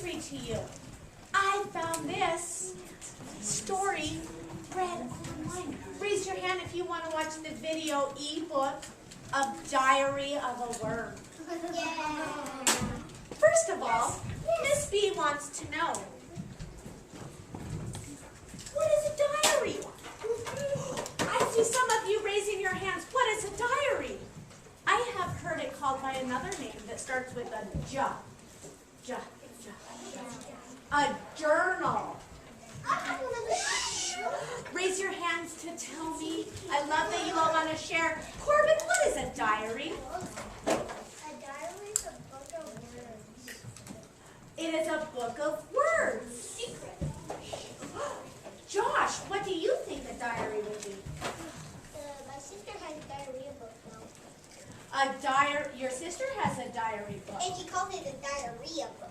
read to you. I found this story read online. Raise your hand if you want to watch the video ebook of Diary of a Worm. Yeah. First of all, Miss B wants to know, what is a diary? I see some of you raising your hands. What is a diary? I have heard it called by another name that starts with a J. A journal. Raise your hands to tell me. I love that you all want to share. Corbin, what is a diary? A diary is a book of words. It is a book of words. Secret. Josh, what do you think a diary would be? My sister has a diarrhea book now. Your sister has a diary book. And she calls it a diarrhea book.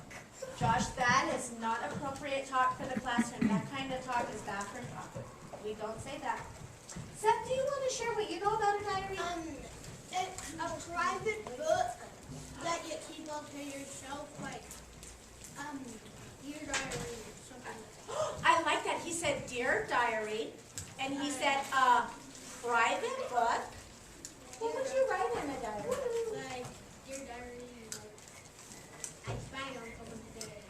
Josh, that is not appropriate talk for the classroom. That kind of talk is bathroom talk. We don't say that. Seth, do you want to share what you know about a diary? It's a private book that you keep all to yourself, like, your diary or something. I like that. He said, Dear Diary, and he said, a private book. What would you write in a diary? Like, your diary, like, I spied on someone today.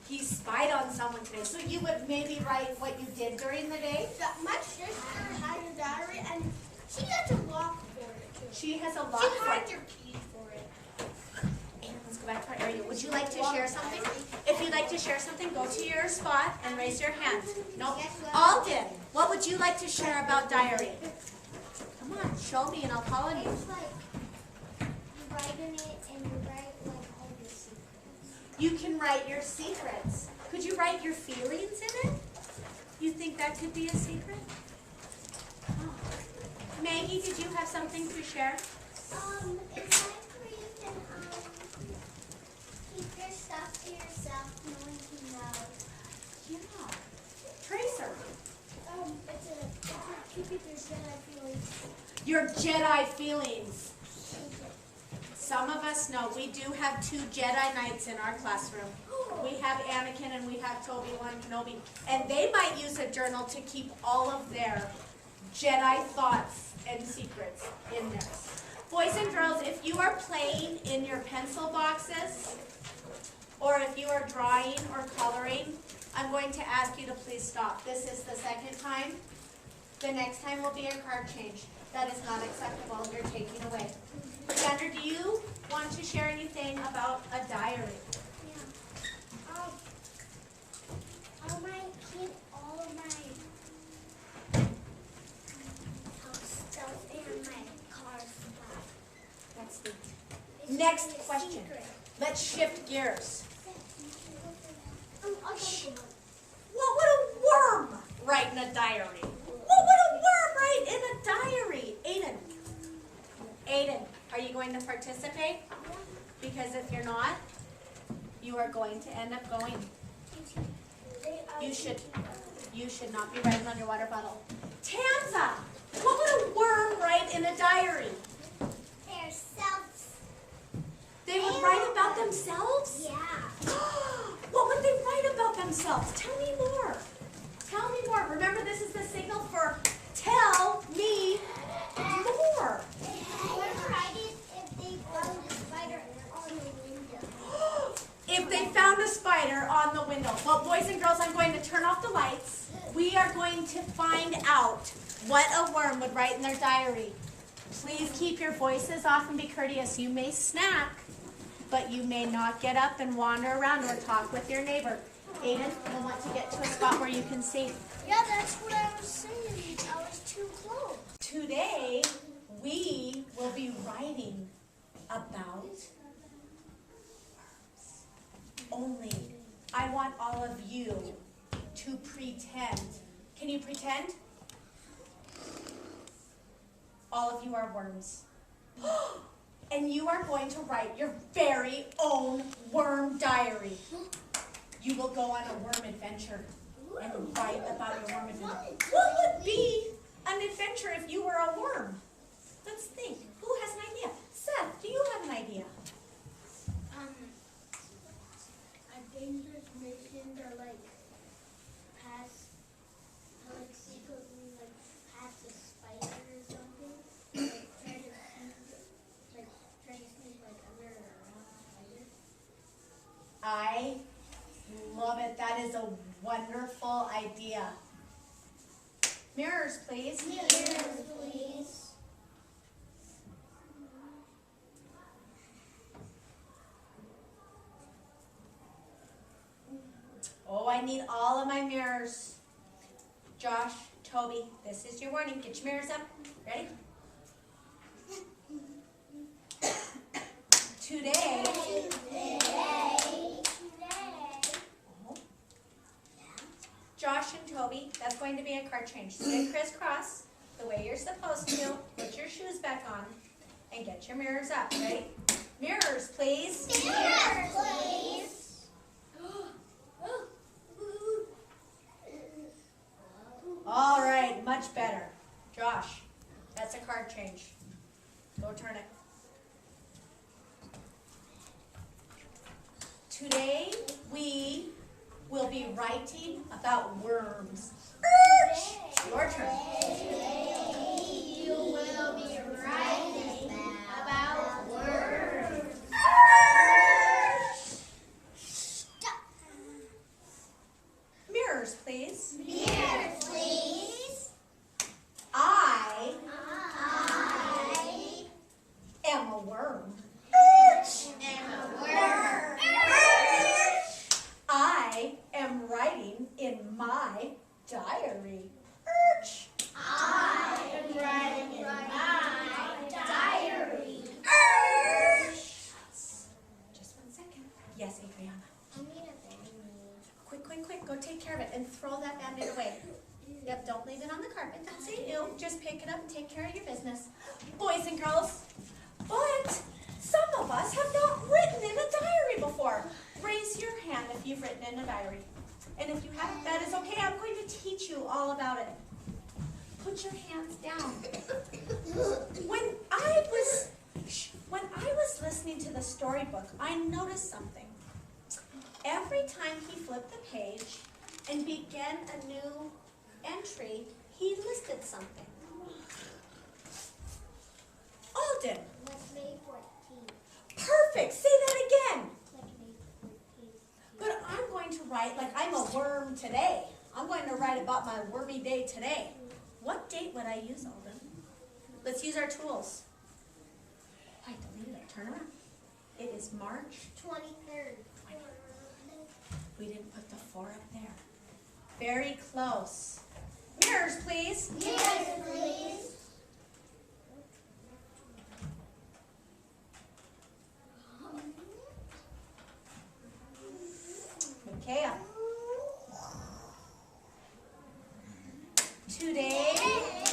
He spied on someone today. So you would maybe write what you did during the day? My sister had a diary, and she got to lock for it, too. She has a lock She for hides it. her keys for it. And let's go back to our area. Would you like to share something? If you'd like to share something, go to your spot and raise your hand. No, Alden, what would you like to share about diary? Come on, show me and I'll call on you. It's like you write in it and you write like all your secrets. You can write your secrets. Could you write your feelings in it? You think that could be a secret? Oh. Maggie, did you have something to share? It's like where you can keep your stuff to yourself, no one can know. Yeah. Tracer. It's keep it your Jedi feelings. Your Jedi feelings. Some of us know we do have 2 Jedi Knights in our classroom. We have Anakin and we have Obi-Wan Kenobi. And they might use a journal to keep all of their Jedi thoughts and secrets in there. Boys and girls, if you are playing in your pencil boxes, or if you are drawing or coloring, I'm going to ask you to please stop. This is the second time. The next time will be a card change. That is not acceptable. You're taking away. Sandra, do you want to share anything about a diary? Yeah. I might keep all of my stuff in my car spot. That's the It's next really a question. secret. Let's shift gears. I'll go to What would a worm write in a diary? What would a worm write in a diary? Aiden, are you going to participate? Because if you're not, you are going to end up going. You should not be writing on your water bottle. Tanza, what would a worm write in a diary? themselves. They would write about themselves? Yeah. What would they write about themselves? Tell me more. Tell me more. Remember, this is the signal for tell me more. If they found a spider on the window. Well, boys and girls, I'm going to turn off the lights. We are going to find out what a worm would write in their diary. Please keep your voices off and be courteous. You may snack, but you may not get up and wander around or talk with your neighbor. Aiden, I want to get to a spot where you can see. Yeah, that's what I was saying. I was too close. Today, we will be writing about worms. Only, I want all of you to pretend. Can you pretend? All of you are worms. And you are going to write your very own worm diary. You will go on a worm adventure and write about your worm adventure. What would be an adventure if you were a worm? Let's think. Who has an idea? Seth, do you have an idea? A dangerous I love it. That is a wonderful idea. Mirrors, please. Mirrors, please. Oh, I need all of my mirrors. Josh, Toby, this is your warning. Get your mirrors up. Ready? Today. Josh and Toby, that's going to be a card change. Sit crisscross the way you're supposed to. Put your shoes back on and get your mirrors up. Ready? Mirrors, please. Mirrors, please. All right, much better. Josh, that's a card change. Go turn it. Today, we will be writing about worms. Your turn. You will be writing about worms. Mirrors, please. Mirrors, please. I I am a worm. am a worm. I am writing in my diary. I am writing in my diary. Just 1 second. Yes, Adriana. I need a band-aid. Quick, quick, quick. Go take care of it and throw that Band-Aid away. Yep, don't leave it on the carpet. Don't say ew. Just pick it up and take care of your business. Boys and girls, but some of us have not written in a diary before. Raise your hand if you've written in a diary. And if you haven't, that is okay. I'm going to teach you all about it. Put your hands down. When I was listening to the storybook, I noticed something. Every time he flipped the page and began a new entry, he listed something. Alden, Like May 14th. perfect. Say that again. Like May 14th. But I'm going to write like I'm a worm today. I'm going to write about my wormy day today. What date would I use, Alden? Let's use our tools. I deleted it. Turn around. It is March. 23rd. We didn't put the 4 up there. Very close. Mirrors, please. Mirrors, please. Micaiah. Today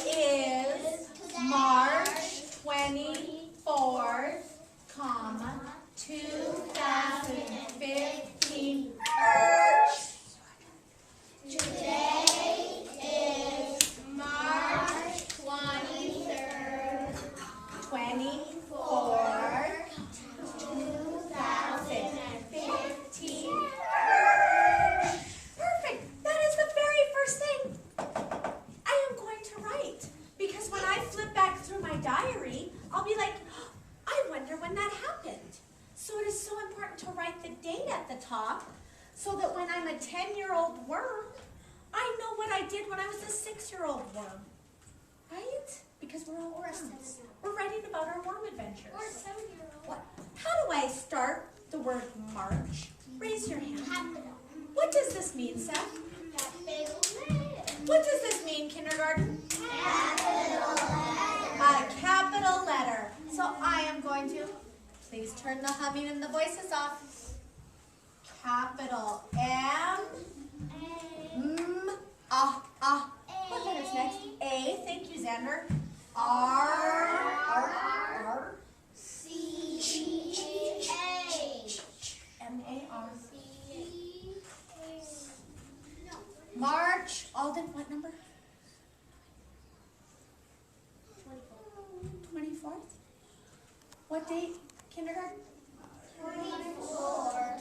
is March 24th, 2015. Today is March 23rd, 24th, 2015. Perfect. That is the very first thing I am going to write. Because when I flip back through my diary, I'll be like, I wonder when that happened. So it is so important to write the date at the top so that when I'm a 10-year-old worm, I know what I did when I was a 6-year-old worm. Right? Because we're all worms. We're writing about our worm adventures. or 7-year-old. What? How do I start the word March? Raise your hand. Capital. What does this mean, Seth? Capital. What does this mean, kindergarten? Capital. A capital letter. So I am going to, please turn the humming and the voices off. Capital M, What letter's next? A, thank you, Xander. R, M-A-R. March, Alden, what number? 24th? What date, kindergarten? 24th.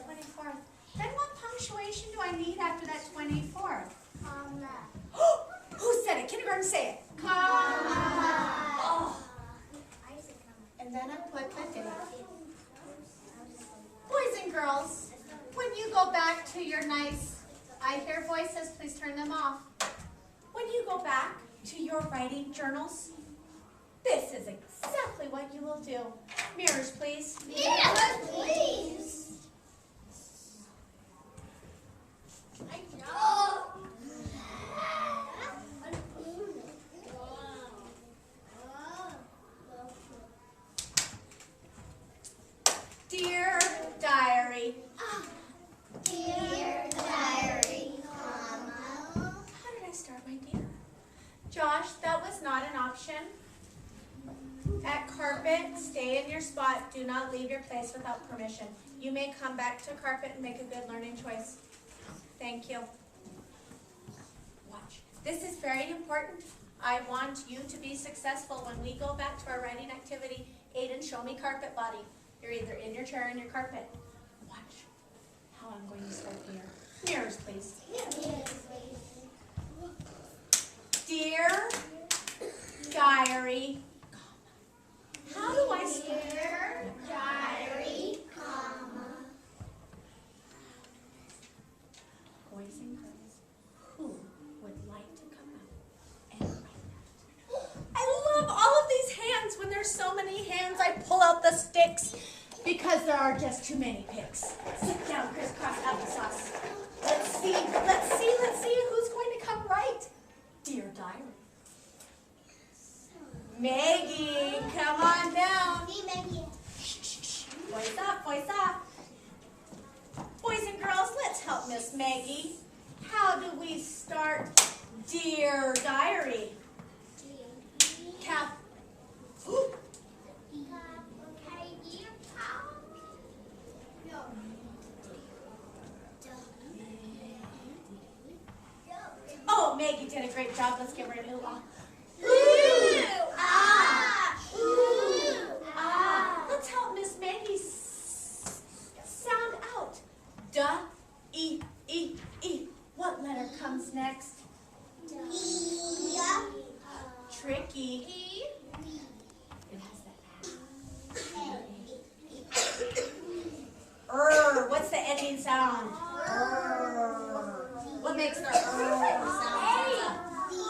Then what punctuation do I need after that 24th? Who said it? Kindergarten, say it. Oh. And then I put the date. Boys and girls, when go back to your nice, I hear voices, please turn them off. When you go back to your writing journals, this is exactly what you will do. Mirrors, please. Yes, please. Dear diary. Dear diary, How did I start, my dear? Josh, that was not an option. At carpet, stay in your spot. Do not leave your place without permission. You may come back to carpet and make a good learning choice. Thank you. Watch. This is very important. I want you to be successful when we go back to our writing activity. Aiden, show me carpet body. You're either in your chair or in your carpet. Watch how I'm going to start here. Mirrors, please. Dear diary, how do I start? Dear diary, comma. Boys and girls, who would like to come out and write that? I love all of these hands. When there's so many hands, I pull out the sticks because there are just too many picks. Sit down, crisscross applesauce. Let's see who's going to come right. Dear diary. Maggie, come on down. See, Maggie. Shh, shh, shh. Voice off, voice off. Boys and girls, let's help Miss Maggie. How do we start Dear Diary? Cap. Oh, Maggie did a great job. Let's give her an ooh ah. Ooh ah. Let's help Miss Maggie sound out. Duh, e, e, e. What letter comes next? Tricky. It has that. What's the ending sound? What makes the sound?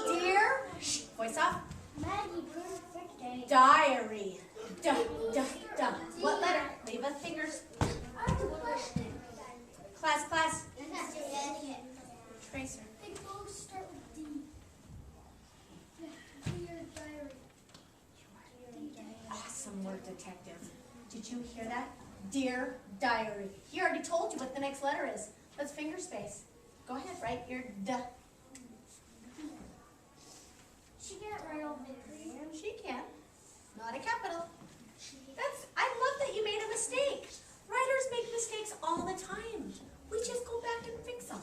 Dear. Shh, voice off. Diary. Duh, duh, duh. What letter? Leave us fingers. Class. Tracer. They both start with D. Dear diary. Awesome work, detective. Did you hear that? Dear diary. He already told you what the next letter is. Let's finger space. Go ahead, write your duh. She can't write all victory. She can. Not a capital. I love that you made a mistake. Writers make mistakes all the time. We just go back and fix them.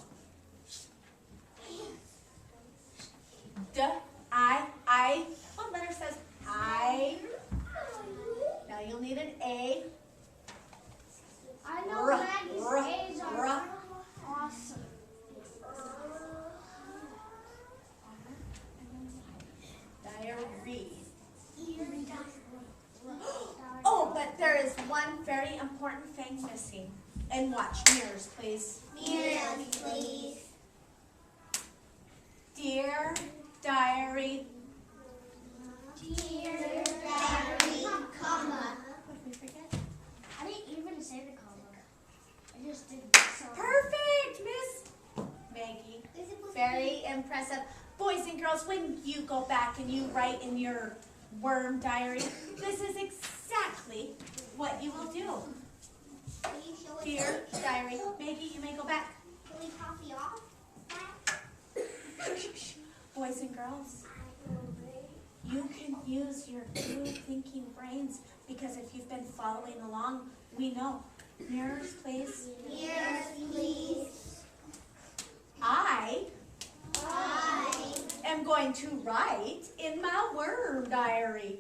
Duh, I. What letter says I? Now you'll need an A. I know R, Maggie's R, A's are R. awesome. Diary. Oh, but there is one very important thing missing. And watch, mirrors, please. Mirrors, please. Dear diary. Dear diary, comma. What did we forget? I didn't even say the comma. I just did the song. Perfect, Miss Maggie. Very impressive. Boys and girls, when you go back and you write in your worm diary, this is exactly what you will do. Dear diary. Maggie, you may go back. Can we copy off? Boys and girls, you can use your two thinking brains because if you've been following along, we know. Mirrors, please. Mirrors, please. I am going to write in my worm diary.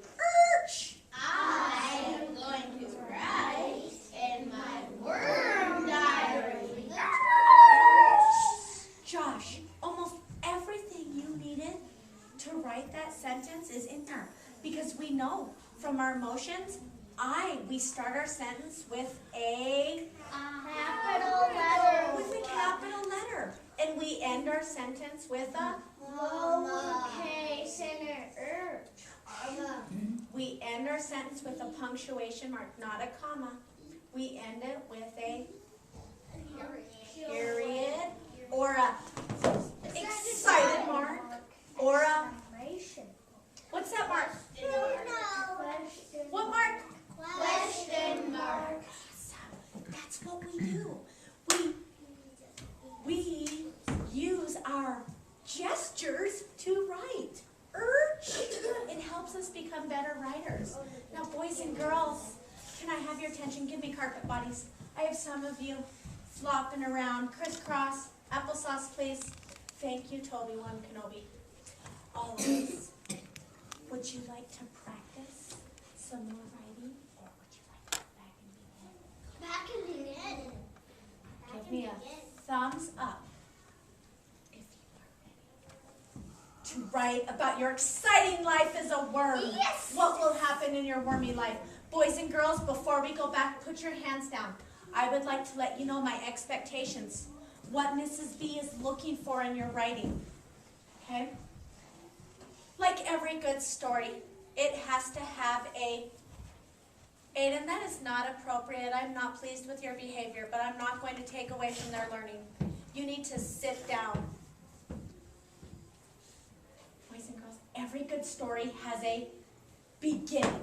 I am going to write in my worm diary. Josh, almost everything you needed to write that sentence is in there because we know from our emotions, we start our sentence with a Capital letter our sentence with a lowercase and an we end our sentence with a punctuation mark, not a comma. We end it with a period or a excited mark or a, what's that mark? What mark? question mark. That's what we do. We use our gestures to write. It helps us become better writers. Now, boys and girls, can I have your attention? Give me carpet bodies. I have some of you flopping around, crisscross. Applesauce, please. Thank you, Toby One Kenobi. All of us. Would you like to practice some more writing, or would you like to go back and begin? Back in the end. Give me a thumbs up if you are ready to write about your exciting life as a worm. Yes! What will happen in your wormy life? Boys and girls, before we go back, put your hands down. I would like to let you know my expectations. What Mrs. B is looking for in your writing. Okay? Like every good story, it has to have a Aiden, that is not appropriate. I'm not pleased with your behavior, but I'm not going to take away from their learning. You need to sit down. Boys and girls, every good story has a beginning.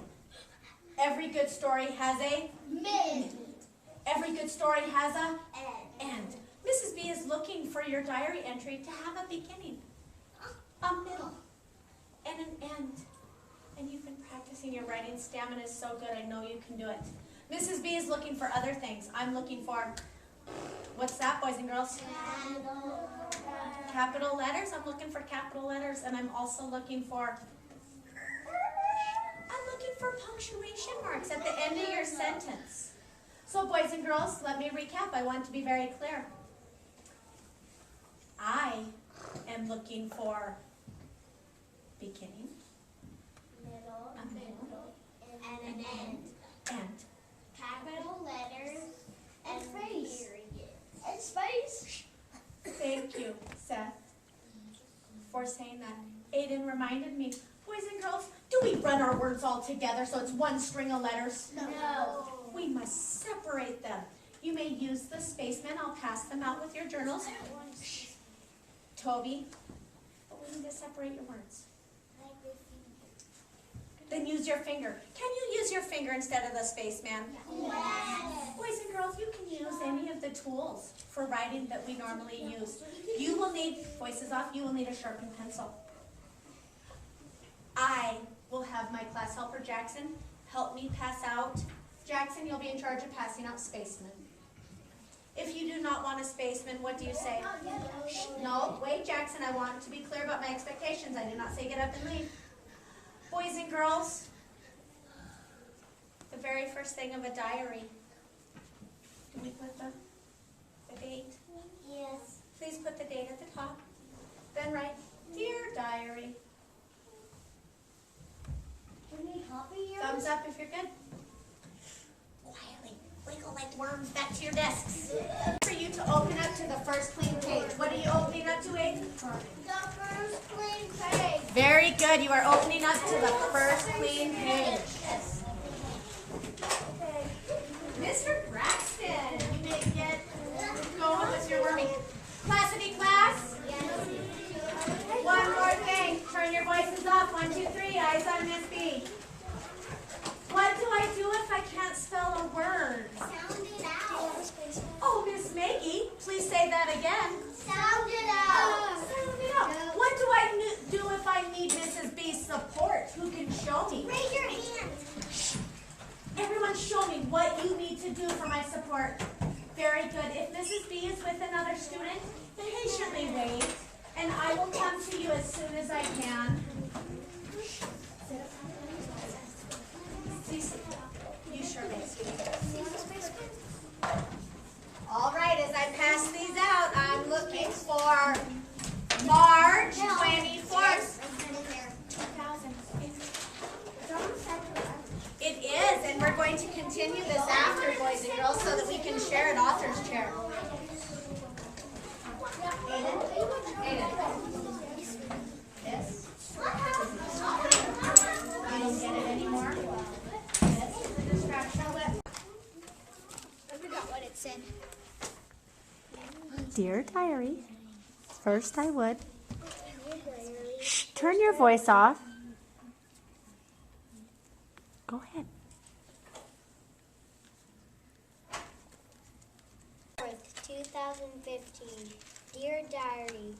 Every good story has a Mid. Every good story has a end. Mrs. B is looking for your diary entry to have a beginning, a middle, and an end. And you've been practicing your writing. Stamina is so good. I know you can do it. Mrs. B is looking for other things. I'm looking for, what's that, boys and girls? Capital letters. I'm looking for capital letters. And I'm also looking for, punctuation marks at the end of your sentence. So boys and girls, let me recap. I want to be very clear. I am looking for beginning, a middle, And an end. and Capital letters and space. And space. thank you, Seth, for saying that. Aiden reminded me, boys and girls, do we run our words all together so it's one string of letters? No. We must separate them. You may use the spacemen. I'll pass them out with your journals. Toby, but we need to separate your words. Then use your finger. Can you use your finger instead of the spaceman? Yes. Boys and girls, you can use any of the tools for writing that we normally use. You will need, voices off, you will need a sharpened pencil. I will have my class helper, Jackson, help me pass out. Jackson, you'll be in charge of passing out spacemen. If you do not want a spaceman, what do you say? No, wait, Jackson, I want to be clear about my expectations. I did not say get up and leave. Boys and girls, the very first thing of a diary. Do we put the date? Yes. Please put the date at the top. Then write, Dear Diary. Can we copy yours? Thumbs up if you're good. Quietly, wiggle like worms back to your desks. For you to open up to the first clean page. What are you opening up to, Aiden? The first clean page. Very good. You are opening up to the first clean page. Mr. Braxton, you may get going with your worming. Classity class. One more thing. Turn your voices off. 1, 2, 3. Eyes on Miss B. What do I do if I can't spell a word? Sound it out. Oh, Miss Maggie, please say that again. Sound it out. Sound it out. What do I do if I need Mrs. B's support? Who can show me? Raise your hand. Everyone show me what you need to do for my support. Very good. If Mrs. B is with another student, patiently wait, and I will come to you as soon as I can. You sure may. All right, as I pass these out, I'm looking for March 24th. 2000. It is, and we're going to continue this after, boys and girls, so that we can share an author's chair. Aiden? Dear Diary, first I would. Shh, turn your voice off. Go ahead. 2015. Dear Diary,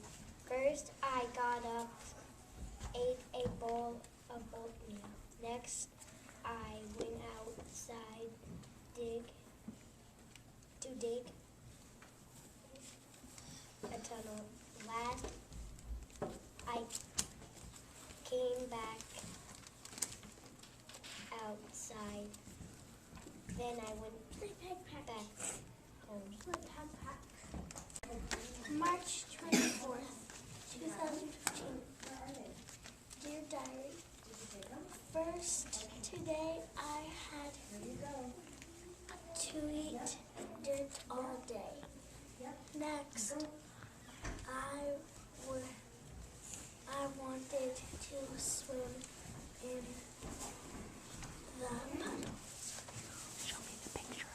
first I got up, ate a bowl of oatmeal. Next, I went outside to dig a tunnel. Last, I came back outside. Then I went back home. March 24th, 2015. Dear Diary, first today I had to eat dirt all day. Next, I wanted to swim in the puddle. Show me the picture.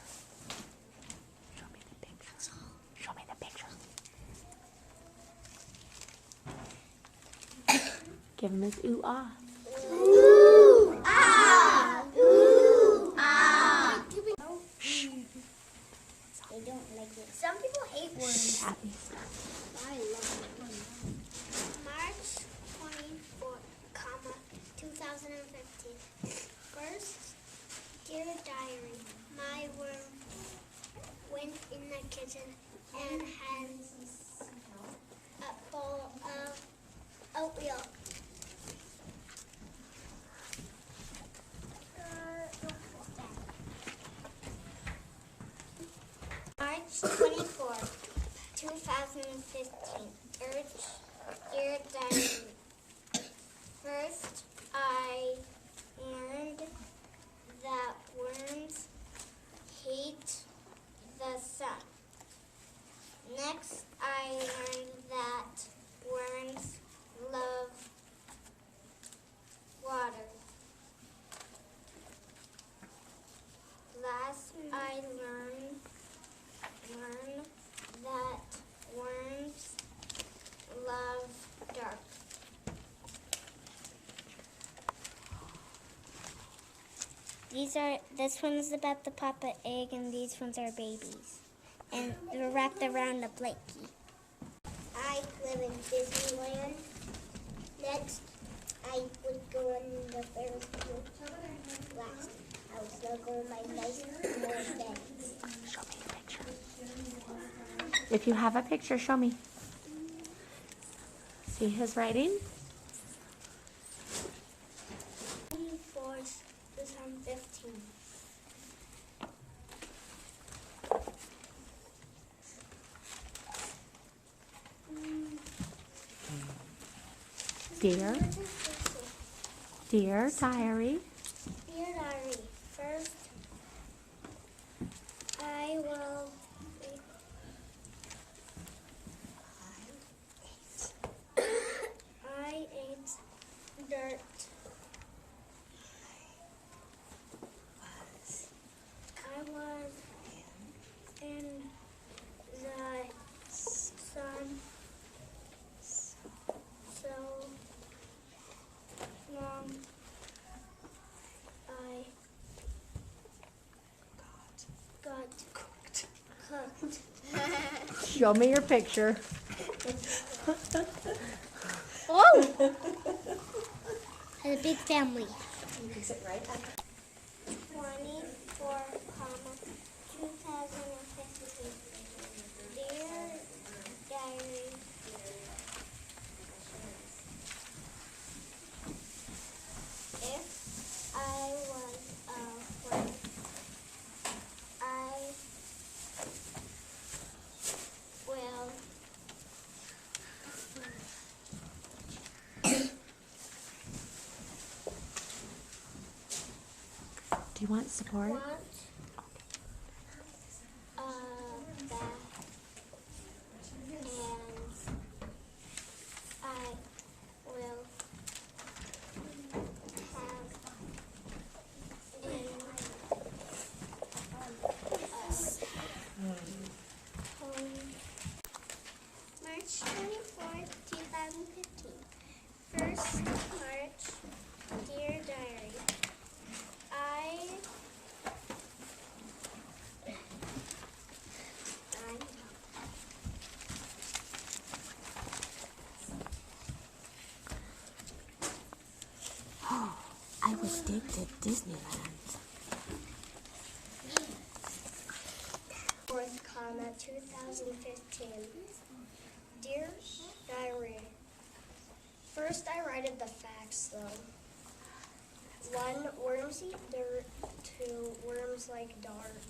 Show me the picture. Show me the picture. Give him his ooh ah. Ooh, ah, ooh, ah. They don't like it. Some people hate worms. Happy. I love it. March 24th, 2015. First, dear Diary, my worm went in the kitchen and had a bowl of oatmeal. March 24th, 2015. Dear Diary. First, I learned that worms hate the sun. Next, I learned that worms love water. Last, I learned that worms love dark. This one's about the papa egg, and these ones are babies. And they're wrapped around a blankie. I live in Disneyland. Next, I would go on the Ferris wheel. Last, I would snuggle in my nice warm bed. Show me the picture. If you have a picture, show me. See his writing? 2015. Dear Diary, Dear Diary, first I will I ate dirt. I was in the sun so long. I got cooked. show me your picture. Oh! Had a big family. 24, 2015. Dear Diary, if I was a worm, I will Do you want support? want a bath, and I will have a home March, dear diary, I would dig to Disneyland. 4th, 2015. Dear diary, first I write the facts though. 1, worms eat dirt. 2, worms like dark.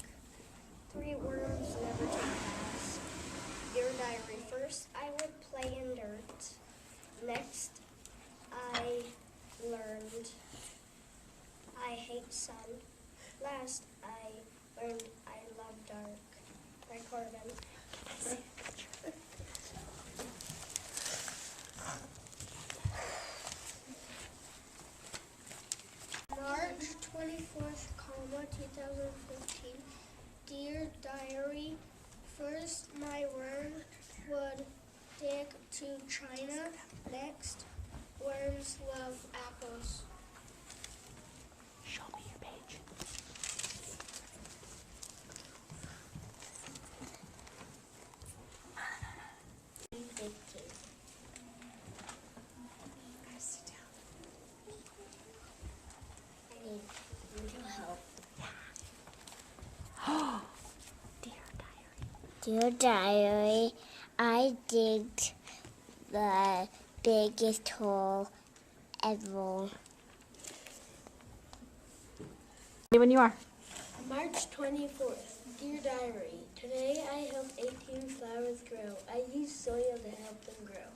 3, worms never take baths. Dear diary, first I would play in dirt. Next, I learned I hate sun. Last, I learned I love dark. By Corbin. March 24th, 2015. Dear diary, first my worm would dig to China. Next, worms love apples. Show me your page. Sit down. I need little help. Dear diary. Dear diary, I digged the biggest hole ever. When you are. March 24th. Dear diary, today I helped 18 flowers grow. I used soil to help them grow.